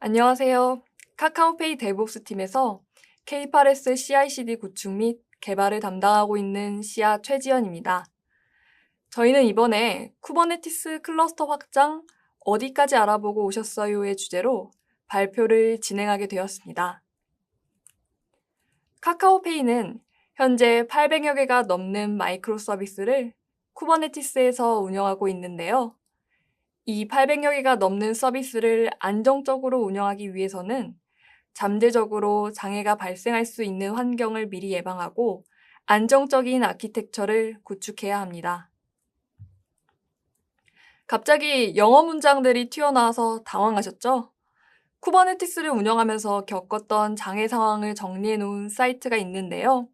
안녕하세요. 카카오페이 데브옵스 팀에서 K8S CI/CD 구축 및 개발을 담당하고 있는 시아 최지연입니다. 저희는 이번에 쿠버네티스 클러스터 확장 어디까지 알아보고 오셨어요의 주제로 발표를 진행하게 되었습니다. 카카오페이는 현재 800여 개가 넘는 마이크로 서비스를 쿠버네티스에서 운영하고 있는데요. 이 800여 개가 넘는 서비스를 안정적으로 운영하기 위해서는 잠재적으로 장애가 발생할 수 있는 환경을 미리 예방하고 안정적인 아키텍처를 구축해야 합니다. 갑자기 영어 문장들이 튀어나와서 당황하셨죠? 쿠버네티스를 운영하면서 겪었던 장애 상황을 정리해 놓은 사이트가 있는데요.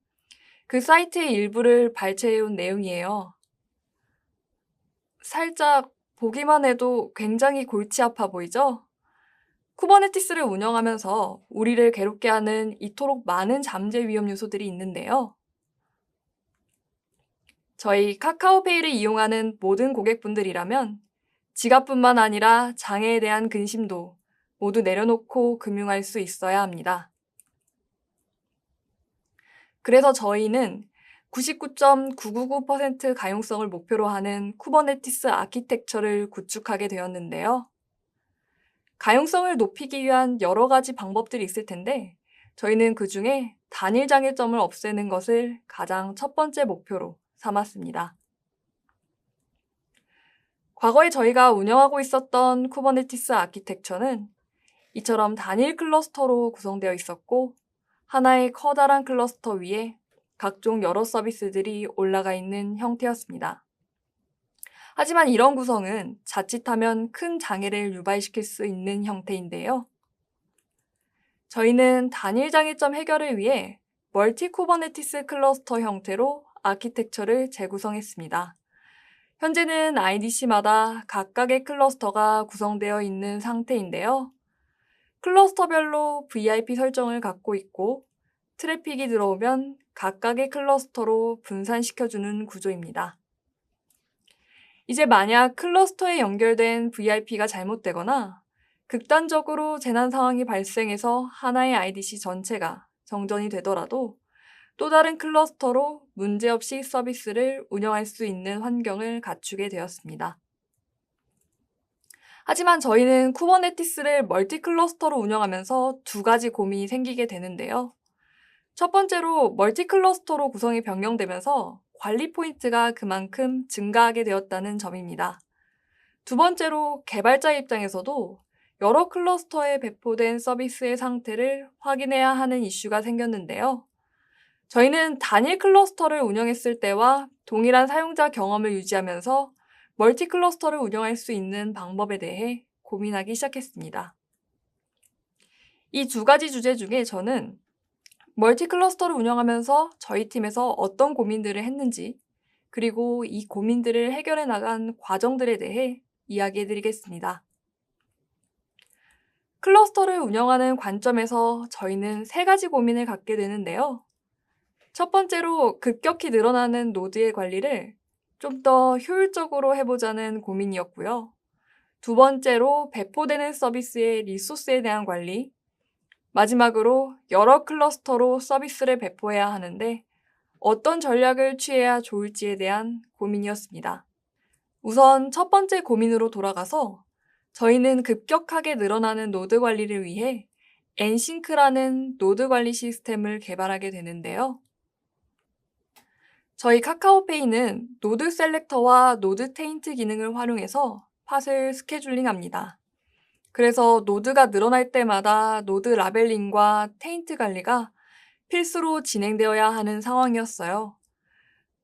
그 사이트의 일부를 발췌해 온 내용이에요. 살짝 보기만 해도 굉장히 골치 아파 보이죠? 쿠버네티스를 운영하면서 우리를 괴롭게 하는 이토록 많은 잠재 위험 요소들이 있는데요. 저희 카카오페이를 이용하는 모든 고객분들이라면 지갑뿐만 아니라 장애에 대한 근심도 모두 내려놓고 금융할 수 있어야 합니다. 그래서 저희는 99.999% 가용성을 목표로 하는 쿠버네티스 아키텍처를 구축하게 되었는데요. 가용성을 높이기 위한 여러 가지 방법들이 있을 텐데 저희는 그 중에 단일 장애점을 없애는 것을 가장 첫 번째 목표로 삼았습니다. 과거에 저희가 운영하고 있었던 쿠버네티스 아키텍처는 이처럼 단일 클러스터로 구성되어 있었고 하나의 커다란 클러스터 위에 각종 여러 서비스들이 올라가 있는 형태였습니다. 하지만 이런 구성은 자칫하면 큰 장애를 유발시킬 수 있는 형태인데요. 저희는 단일 장애점 해결을 위해 멀티 쿠버네티스 클러스터 형태로 아키텍처를 재구성했습니다. 현재는 IDC마다 각각의 클러스터가 구성되어 있는 상태인데요. 클러스터별로 VIP 설정을 갖고 있고 트래픽이 들어오면 각각의 클러스터로 분산시켜주는 구조입니다. 이제 만약 클러스터에 연결된 VIP가 잘못되거나 극단적으로 재난 상황이 발생해서 하나의 IDC 전체가 정전이 되더라도 또 다른 클러스터로 문제없이 서비스를 운영할 수 있는 환경을 갖추게 되었습니다. 하지만 저희는 쿠버네티스를 멀티 클러스터로 운영하면서 두 가지 고민이 생기게 되는데요. 첫 번째로 멀티 클러스터로 구성이 변경되면서 관리 포인트가 그만큼 증가하게 되었다는 점입니다. 두 번째로 개발자 입장에서도 여러 클러스터에 배포된 서비스의 상태를 확인해야 하는 이슈가 생겼는데요. 저희는 단일 클러스터를 운영했을 때와 동일한 사용자 경험을 유지하면서 멀티 클러스터를 운영할 수 있는 방법에 대해 고민하기 시작했습니다. 이 두 가지 주제 중에 저는 멀티 클러스터를 운영하면서 저희 팀에서 어떤 고민들을 했는지, 그리고 이 고민들을 해결해 나간 과정들에 대해 이야기해 드리겠습니다. 클러스터를 운영하는 관점에서 저희는 세 가지 고민을 갖게 되는데요. 첫 번째로 급격히 늘어나는 노드의 관리를 좀 더 효율적으로 해보자는 고민이었고요. 두 번째로 배포되는 서비스의 리소스에 대한 관리, 마지막으로 여러 클러스터로 서비스를 배포해야 하는데 어떤 전략을 취해야 좋을지에 대한 고민이었습니다. 우선 첫 번째 고민으로 돌아가서 저희는 급격하게 늘어나는 노드 관리를 위해 엔싱크라는 노드 관리 시스템을 개발하게 되는데요. 저희 카카오페이는 노드 셀렉터와 노드 테인트 기능을 활용해서 팟을 스케줄링합니다. 그래서 노드가 늘어날 때마다 노드 라벨링과 테인트 관리가 필수로 진행되어야 하는 상황이었어요.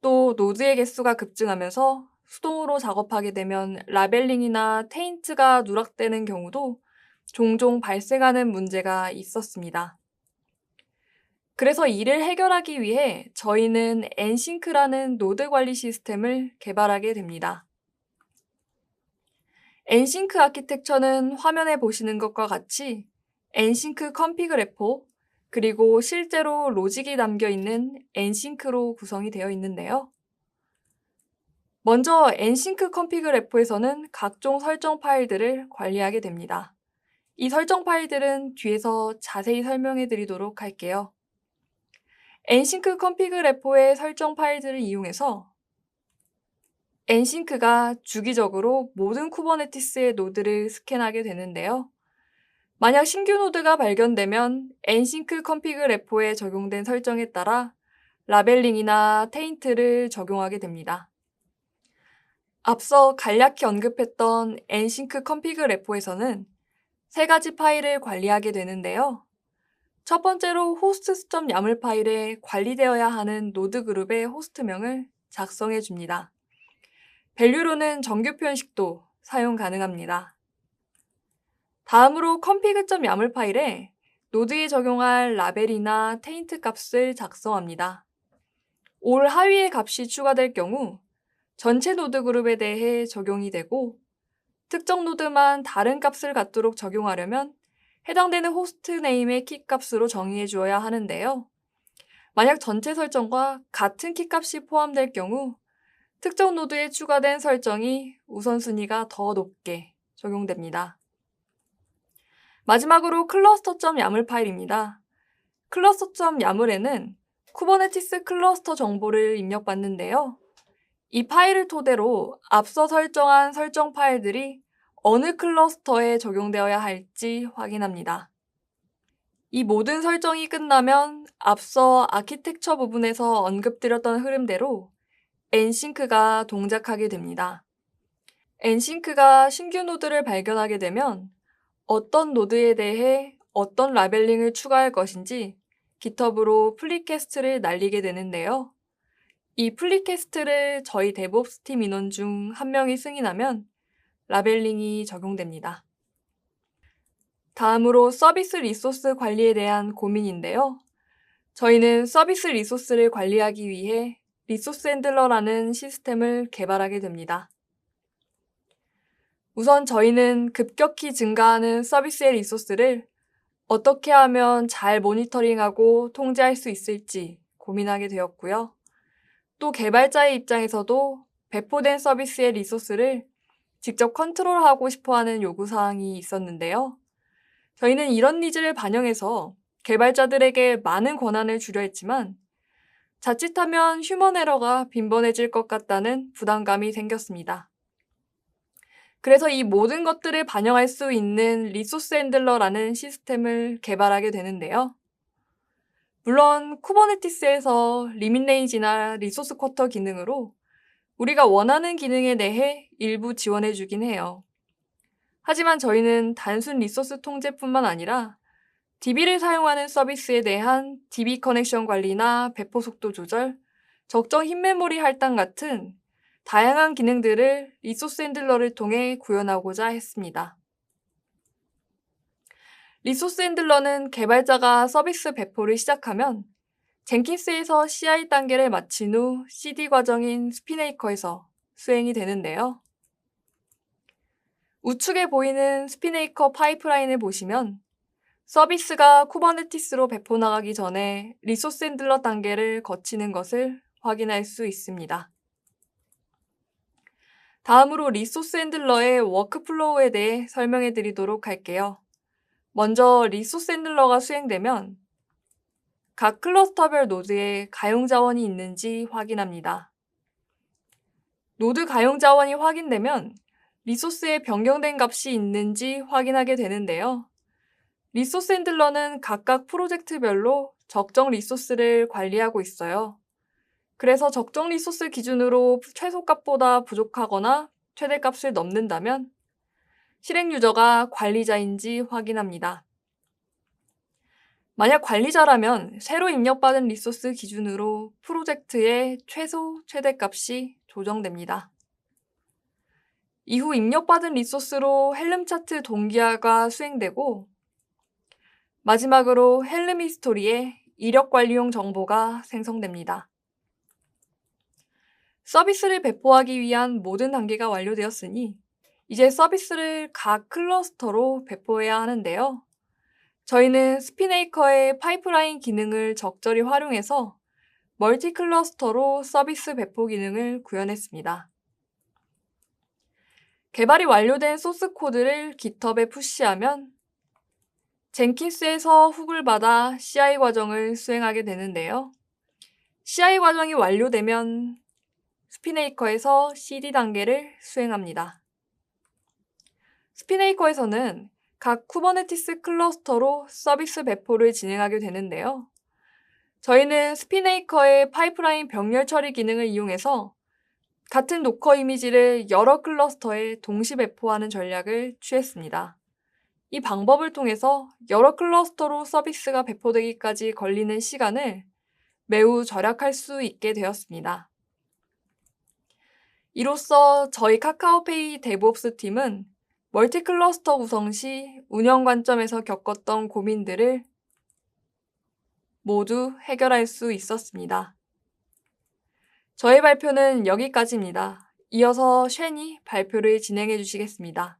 또 노드의 개수가 급증하면서 수동으로 작업하게 되면 라벨링이나 테인트가 누락되는 경우도 종종 발생하는 문제가 있었습니다. 그래서 이를 해결하기 위해 저희는 엔싱크라는 노드 관리 시스템을 개발하게 됩니다. 엔싱크 아키텍처는 화면에 보시는 것과 같이 엔싱크 컨피그 레포, 그리고 실제로 로직이 담겨 있는 엔싱크로 구성이 되어 있는데요. 먼저 엔싱크 컨피그 레포에서는 각종 설정 파일들을 관리하게 됩니다. 이 설정 파일들은 뒤에서 자세히 설명해 드리도록 할게요. ensync config repo의 설정 파일들을 이용해서 엔싱크가 주기적으로 모든 쿠버네티스의 노드를 스캔하게 되는데요. 만약 신규 노드가 발견되면 ensync config repo에 적용된 설정에 따라 라벨링이나 테인트를 적용하게 됩니다. 앞서 간략히 언급했던 ensync config repo에서는 세 가지 파일을 관리하게 되는데요. 첫 번째로 hosts.yaml 파일에 관리되어야 하는 노드 그룹의 호스트명을 작성해 줍니다. 밸류로는 정규 표현식도 사용 가능합니다. 다음으로 config.yaml 파일에 노드에 적용할 라벨이나 테인트 값을 작성합니다. 올 하위의 값이 추가될 경우 전체 노드 그룹에 대해 적용이 되고 특정 노드만 다른 값을 갖도록 적용하려면 해당되는 호스트 네임의 키 값으로 정의해 주어야 하는데요. 만약 전체 설정과 같은 키 값이 포함될 경우 특정 노드에 추가된 설정이 우선순위가 더 높게 적용됩니다. 마지막으로 cluster.yaml 파일입니다. cluster.yaml에는 쿠버네티스 클러스터 정보를 입력받는데요. 이 파일을 토대로 앞서 설정한 설정 파일들이 어느 클러스터에 적용되어야 할지 확인합니다. 이 모든 설정이 끝나면 앞서 아키텍처 부분에서 언급드렸던 흐름대로 엔싱크가 동작하게 됩니다. 엔싱크가 신규 노드를 발견하게 되면 어떤 노드에 대해 어떤 라벨링을 추가할 것인지 GitHub으로 플리캐스트를 날리게 되는데요. 이 플리캐스트를 저희 데브옵스 팀 인원 중 한 명이 승인하면 라벨링이 적용됩니다. 다음으로 서비스 리소스 관리에 대한 고민인데요. 저희는 서비스 리소스를 관리하기 위해 리소스 핸들러라는 시스템을 개발하게 됩니다. 우선 저희는 급격히 증가하는 서비스의 리소스를 어떻게 하면 잘 모니터링하고 통제할 수 있을지 고민하게 되었고요. 또 개발자의 입장에서도 배포된 서비스의 리소스를 직접 컨트롤하고 싶어하는 요구사항이 있었는데요. 저희는 이런 니즈를 반영해서 개발자들에게 많은 권한을 주려 했지만 자칫하면 휴먼 에러가 빈번해질 것 같다는 부담감이 생겼습니다. 그래서 이 모든 것들을 반영할 수 있는 리소스 핸들러라는 시스템을 개발하게 되는데요. 물론 쿠버네티스에서 리밋 레인지나 리소스 쿼터 기능으로 우리가 원하는 기능에 대해 일부 지원해 주긴 해요. 하지만 저희는 단순 리소스 통제뿐만 아니라 DB를 사용하는 서비스에 대한 DB 커넥션 관리나 배포 속도 조절, 적정 흰 메모리 할당 같은 다양한 기능들을 리소스 핸들러를 통해 구현하고자 했습니다. 리소스 핸들러는 개발자가 서비스 배포를 시작하면 젠킨스에서 CI 단계를 마친 후 CD 과정인 스피네이커에서 수행이 되는데요. 우측에 보이는 스피네이커 파이프라인을 보시면 서비스가 쿠버네티스로 배포 나가기 전에 리소스 핸들러 단계를 거치는 것을 확인할 수 있습니다. 다음으로 리소스 핸들러의 워크플로우에 대해 설명해 드리도록 할게요. 먼저 리소스 핸들러가 수행되면 각 클러스터별 노드에 가용 자원이 있는지 확인합니다. 노드 가용 자원이 확인되면 리소스에 변경된 값이 있는지 확인하게 되는데요. 리소스 핸들러는 각각 프로젝트별로 적정 리소스를 관리하고 있어요. 그래서 적정 리소스 기준으로 최소값보다 부족하거나 최대값을 넘는다면 실행 유저가 관리자인지 확인합니다. 만약 관리자라면 새로 입력받은 리소스 기준으로 프로젝트의 최소, 최대값이 조정됩니다. 이후 입력받은 리소스로 헬름 차트 동기화가 수행되고 마지막으로 헬름 히스토리에 이력 관리용 정보가 생성됩니다. 서비스를 배포하기 위한 모든 단계가 완료되었으니 이제 서비스를 각 클러스터로 배포해야 하는데요. 저희는 스피네이커의 파이프라인 기능을 적절히 활용해서 멀티 클러스터로 서비스 배포 기능을 구현했습니다. 개발이 완료된 소스 코드를 GitHub에 푸시하면 젠킨스에서 훅을 받아 CI 과정을 수행하게 되는데요. CI 과정이 완료되면 스피네이커에서 CD 단계를 수행합니다. 스피네이커에서는 각 쿠버네티스 클러스터로 서비스 배포를 진행하게 되는데요. 저희는 스피네이커의 파이프라인 병렬 처리 기능을 이용해서 같은 도커 이미지를 여러 클러스터에 동시 배포하는 전략을 취했습니다. 이 방법을 통해서 여러 클러스터로 서비스가 배포되기까지 걸리는 시간을 매우 절약할 수 있게 되었습니다. 이로써 저희 카카오페이 데브옵스 팀은 멀티 클러스터 구성 시 운영 관점에서 겪었던 고민들을 모두 해결할 수 있었습니다. 저의 발표는 여기까지입니다. 이어서 쉔이 발표를 진행해 주시겠습니다.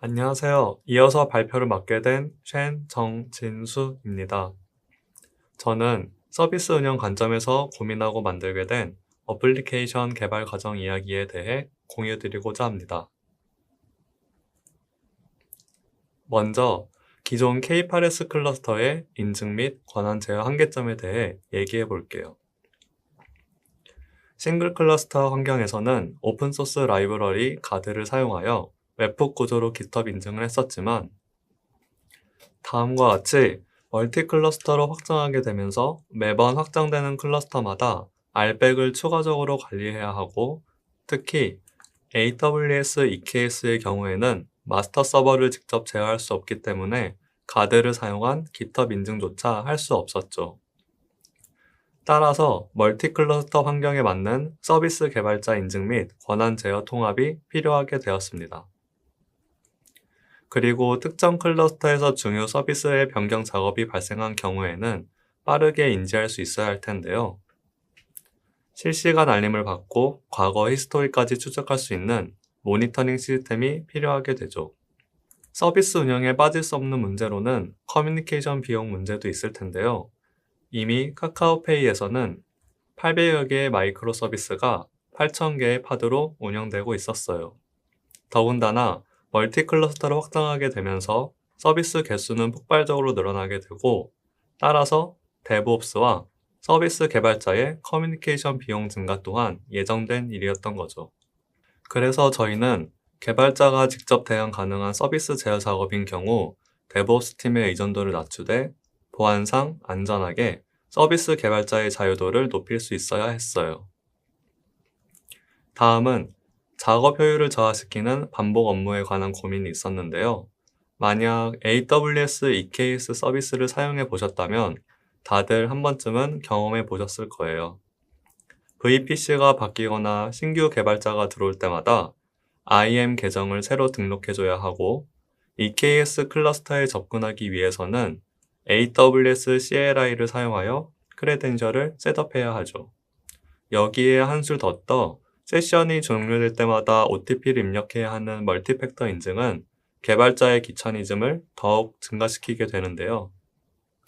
안녕하세요. 이어서 발표를 맡게 된 쉔 정진수입니다. 저는 서비스 운영 관점에서 고민하고 만들게 된 어플리케이션 개발 과정 이야기에 대해 공유드리고자 합니다. 먼저 기존 K8s 클러스터의 인증 및 권한 제어 한계점에 대해 얘기해 볼게요. 싱글 클러스터 환경에서는 오픈소스 라이브러리 가드를 사용하여 웹훅 구조로 GitHub 인증을 했었지만 다음과 같이 멀티 클러스터로 확장하게 되면서 매번 확장되는 클러스터마다 RBAC을 추가적으로 관리해야 하고 특히 AWS EKS의 경우에는 마스터 서버를 직접 제어할 수 없기 때문에 가드를 사용한 GitHub 인증조차 할 수 없었죠. 따라서 멀티 클러스터 환경에 맞는 서비스 개발자 인증 및 권한 제어 통합이 필요하게 되었습니다. 그리고 특정 클러스터에서 중요 서비스의 변경 작업이 발생한 경우에는 빠르게 인지할 수 있어야 할 텐데요. 실시간 알림을 받고 과거 히스토리까지 추적할 수 있는 모니터링 시스템이 필요하게 되죠. 서비스 운영에 빠질 수 없는 문제로는 커뮤니케이션 비용 문제도 있을 텐데요. 이미 카카오페이에서는 800여 개의 마이크로 서비스가 8,000개의 파드로 운영되고 있었어요. 더군다나 멀티 클러스터로 확장하게 되면서 서비스 개수는 폭발적으로 늘어나게 되고 따라서 데브옵스와 서비스 개발자의 커뮤니케이션 비용 증가 또한 예정된 일이었던 거죠. 그래서 저희는 개발자가 직접 대응 가능한 서비스 제어 작업인 경우 데브옵스 팀의 의존도를 낮추되 보안상 안전하게 서비스 개발자의 자유도를 높일 수 있어야 했어요. 다음은 작업 효율을 저하시키는 반복 업무에 관한 고민이 있었는데요. 만약 AWS EKS 서비스를 사용해 보셨다면 다들 한 번쯤은 경험해 보셨을 거예요. VPC가 바뀌거나 신규 개발자가 들어올 때마다 IAM 계정을 새로 등록해줘야 하고 EKS 클러스터에 접근하기 위해서는 AWS CLI를 사용하여 크레덴셜을 셋업해야 하죠. 여기에 한술 더 떠 세션이 종료될 때마다 OTP를 입력해야 하는 멀티팩터 인증은 개발자의 귀차니즘을 더욱 증가시키게 되는데요.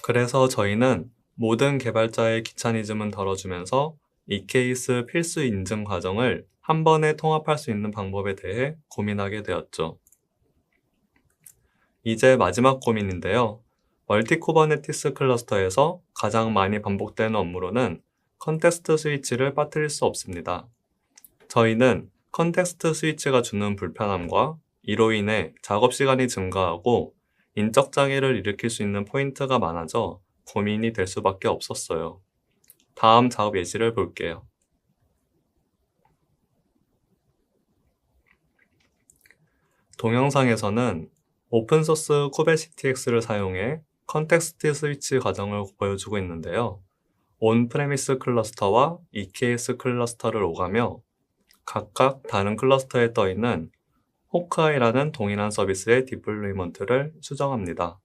그래서 저희는 모든 개발자의 귀차니즘은 덜어주면서 EKS 필수 인증 과정을 한 번에 통합할 수 있는 방법에 대해 고민하게 되었죠. 이제 마지막 고민인데요. 멀티 쿠버네티스 클러스터에서 가장 많이 반복되는 업무로는 컨텍스트 스위치를 빠뜨릴 수 없습니다. 저희는 컨텍스트 스위치가 주는 불편함과 이로 인해 작업 시간이 증가하고 인적 장애를 일으킬 수 있는 포인트가 많아져 고민이 될 수밖에 없었어요. 다음 작업 예시를 볼게요. 동영상에서는 오픈소스 쿠베시티X를 사용해 컨텍스트 스위치 과정을 보여주고 있는데요. 온프레미스 클러스터와 EKS 클러스터를 오가며 각각 다른 클러스터에 떠있는 호크아이라는 동일한 서비스의 디플로이먼트를 수정합니다.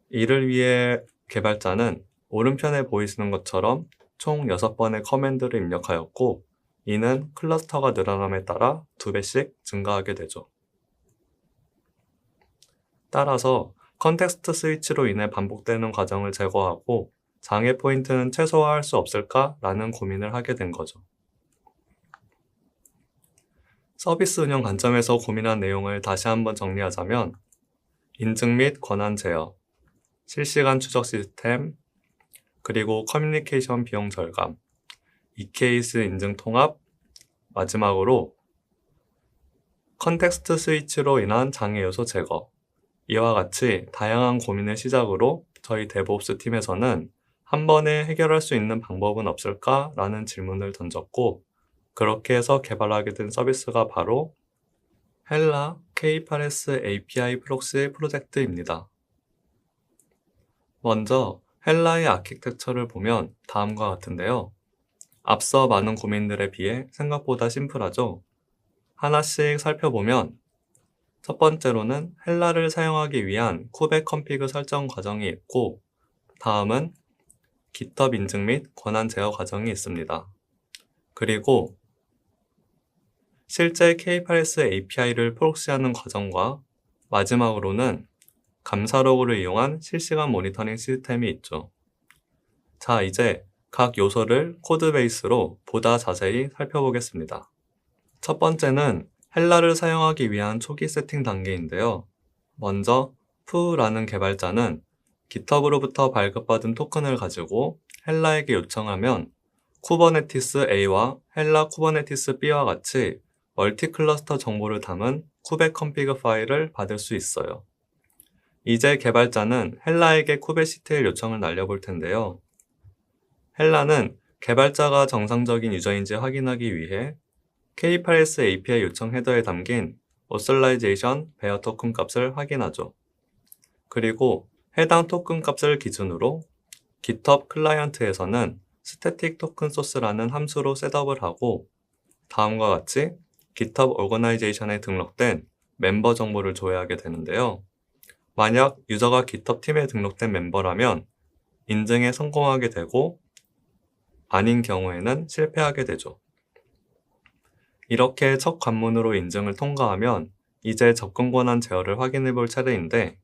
이를 위해 개발자는 오른편에 보이시는 것처럼 총 6번의 커맨드를 입력하였고 이는 클러스터가 늘어남에 따라 2배씩 증가하게 되죠. 따라서 컨텍스트 스위치로 인해 반복되는 과정을 제거하고 장애 포인트는 최소화할 수 없을까라는 고민을 하게 된 거죠. 서비스 운영 관점에서 고민한 내용을 다시 한번 정리하자면 인증 및 권한 제어, 실시간 추적 시스템, 그리고 커뮤니케이션 비용 절감, EKS 인증 통합, 마지막으로 컨텍스트 스위치로 인한 장애 요소 제거. 이와 같이 다양한 고민을 시작으로 저희 데브옵스 팀에서는 한 번에 해결할 수 있는 방법은 없을까? 라는 질문을 던졌고, 그렇게 해서 개발하게 된 서비스가 바로 헬라 K8s API 프록시 프로젝트입니다. 먼저 헬라의 아키텍처를 보면 다음과 같은데요. 앞서 많은 고민들에 비해 생각보다 심플하죠? 하나씩 살펴보면 첫 번째로는 헬라를 사용하기 위한 쿠베 컴피그 설정 과정이 있고, 다음은 GitHub 인증 및 권한 제어 과정이 있습니다. 그리고 실제 K8s API를 프록시하는 과정과 마지막으로는 감사 로그를 이용한 실시간 모니터링 시스템이 있죠. 자, 이제 각 요소를 코드 베이스로 보다 자세히 살펴보겠습니다. 첫 번째는 헬라를 사용하기 위한 초기 세팅 단계인데요. 먼저 푸라는 개발자는 GitHub으로부터 발급받은 토큰을 가지고 헬라에게 요청하면 쿠버네티스 A와 헬라 쿠버네티스 B와 같이 멀티 클러스터 정보를 담은 쿠베 컴피그 파일을 받을 수 있어요. 이제 개발자는 헬라에게 쿠베CTL 요청을 날려볼 텐데요. 헬라는 개발자가 정상적인 유저인지 확인하기 위해 K8s API 요청 헤더에 담긴 authentication bear 토큰 값을 확인하죠. 그리고 해당 토큰 값을 기준으로 GitHub 클라이언트에서는 static token source라는 함수로 셋업을 하고 다음과 같이 GitHub organization에 등록된 멤버 정보를 조회하게 되는데요. 만약 유저가 GitHub 팀에 등록된 멤버라면 인증에 성공하게 되고 아닌 경우에는 실패하게 되죠. 이렇게 첫 관문으로 인증을 통과하면 이제 접근 권한 제어를 확인해 볼 차례인데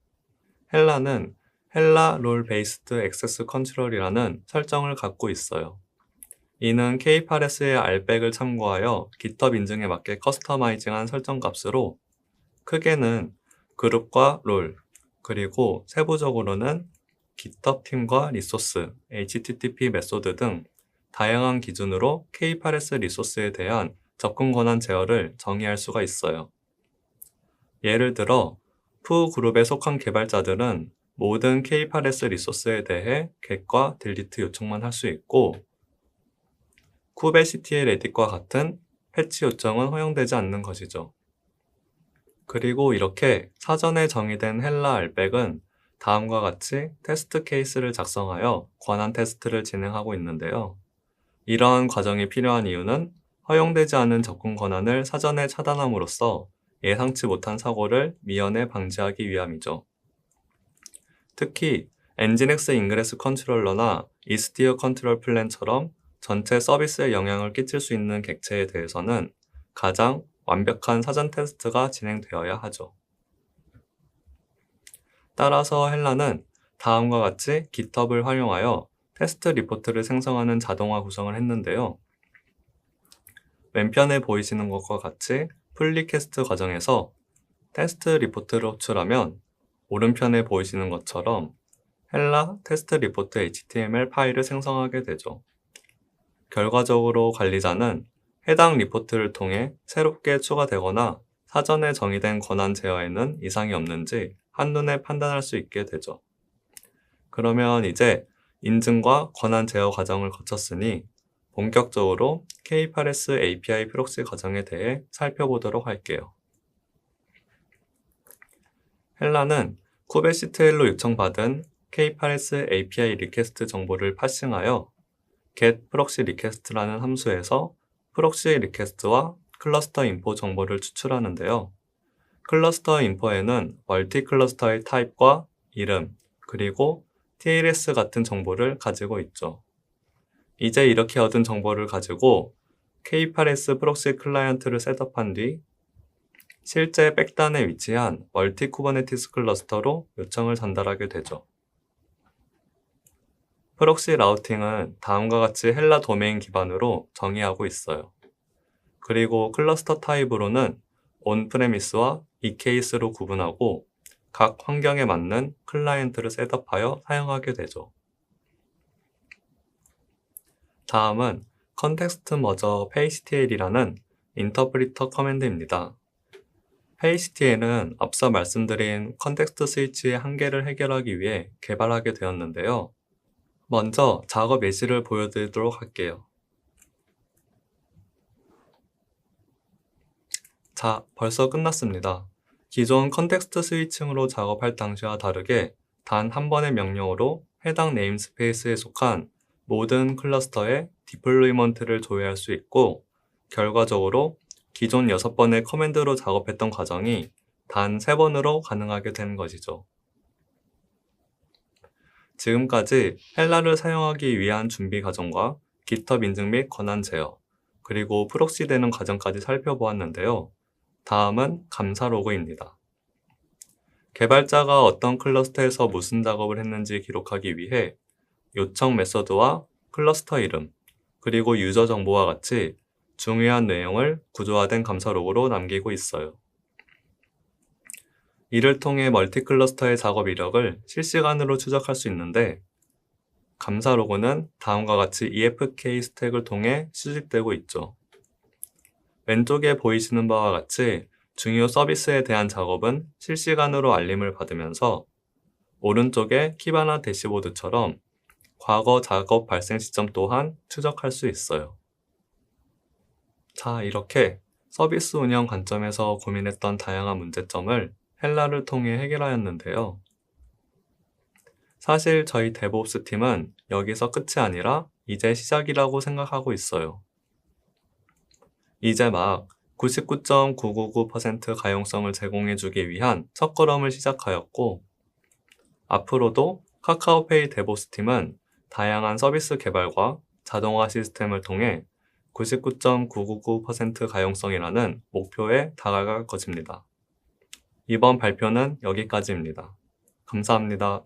헬라는 헬라 롤 베이스드 액세스 컨트롤이라는 설정을 갖고 있어요. 이는 K8s의 알백을 참고하여 GitHub 인증에 맞게 커스터마이징한 설정 값으로 크게는 그룹과 롤, 그리고 세부적으로는 GitHub 팀과 리소스, HTTP 메소드 등 다양한 기준으로 K8s 리소스에 대한 접근 권한 제어를 정의할 수가 있어요. 예를 들어 푸 그룹에 속한 개발자들은 모든 K8s 리소스에 대해 get과 delete 요청만 할 수 있고 kubectl edit과 같은 패치 요청은 허용되지 않는 것이죠. 그리고 이렇게 사전에 정의된 헬라 알백은 다음과 같이 테스트 케이스를 작성하여 권한 테스트를 진행하고 있는데요. 이러한 과정이 필요한 이유는 허용되지 않은 접근 권한을 사전에 차단함으로써 예상치 못한 사고를 미연에 방지하기 위함이죠. 특히 엔진엑스 인그레스 컨트롤러나 이스티어 컨트롤 플랜처럼 전체 서비스에 영향을 끼칠 수 있는 객체에 대해서는 가장 완벽한 사전 테스트가 진행되어야 하죠. 따라서 헬라는 다음과 같이 GitHub을 활용하여 테스트 리포트를 생성하는 자동화 구성을 했는데요. 왼편에 보이시는 것과 같이 풀리캐스트 과정에서 테스트 리포트를 호출하면 오른편에 보이시는 것처럼 헬라 테스트 리포트 HTML 파일을 생성하게 되죠. 결과적으로 관리자는 해당 리포트를 통해 새롭게 추가되거나 사전에 정의된 권한 제어에는 이상이 없는지 한눈에 판단할 수 있게 되죠. 그러면 이제 인증과 권한 제어 과정을 거쳤으니 본격적으로 K8s API 프록시 과정에 대해 살펴보도록 할게요. 헬라는 kubectl로 요청받은 K8s API 리퀘스트 정보를 파싱하여 get proxy request라는 함수에서 프록시 리퀘스트와 클러스터 인포 정보를 추출하는데요. 클러스터 인포에는 멀티 클러스터의 타입과 이름, 그리고 TLS 같은 정보를 가지고 있죠. 이제 이렇게 얻은 정보를 가지고 K8s 프록시 클라이언트를 셋업한 뒤 실제 백단에 위치한 멀티 쿠버네티스 클러스터로 요청을 전달하게 되죠. 프록시 라우팅은 다음과 같이 헬라 도메인 기반으로 정의하고 있어요. 그리고 클러스터 타입으로는 온프레미스와 EKS로 구분하고 각 환경에 맞는 클라이언트를 셋업하여 사용하게 되죠. 다음은 컨텍스트 머저 페이시티엘이라는 인터프리터 커맨드입니다. 페이시티엘은 앞서 말씀드린 컨텍스트 스위치의 한계를 해결하기 위해 개발하게 되었는데요. 먼저 작업 예시를 보여드리도록 할게요. 자, 벌써 끝났습니다. 기존 컨텍스트 스위칭으로 작업할 당시와 다르게 단 한 번의 명령으로 해당 네임스페이스에 속한 모든 클러스터의 디플로이먼트를 조회할 수 있고, 결과적으로 기존 6번의 커맨드로 작업했던 과정이 단 3번으로 가능하게 된 것이죠. 지금까지 헬라를 사용하기 위한 준비 과정과 GitHub 인증 및 권한 제어, 그리고 프록시 되는 과정까지 살펴보았는데요. 다음은 감사 로그입니다. 개발자가 어떤 클러스터에서 무슨 작업을 했는지 기록하기 위해 요청 메서드와 클러스터 이름, 그리고 유저 정보와 같이 중요한 내용을 구조화된 감사 로그로 남기고 있어요. 이를 통해 멀티 클러스터의 작업 이력을 실시간으로 추적할 수 있는데, 감사 로그는 다음과 같이 EFK 스택을 통해 수집되고 있죠. 왼쪽에 보이시는 바와 같이 중요 서비스에 대한 작업은 실시간으로 알림을 받으면서, 오른쪽의 키바나 대시보드처럼 과거 작업 발생 시점 또한 추적할 수 있어요. 자, 이렇게 서비스 운영 관점에서 고민했던 다양한 문제점을 헬라를 통해 해결하였는데요. 사실 저희 데브옵스 팀은 여기서 끝이 아니라 이제 시작이라고 생각하고 있어요. 이제 막 99.999% 가용성을 제공해주기 위한 첫걸음을 시작하였고, 앞으로도 카카오페이 데브옵스 팀은 다양한 서비스 개발과 자동화 시스템을 통해 99.999% 가용성이라는 목표에 다가갈 것입니다. 이번 발표는 여기까지입니다. 감사합니다.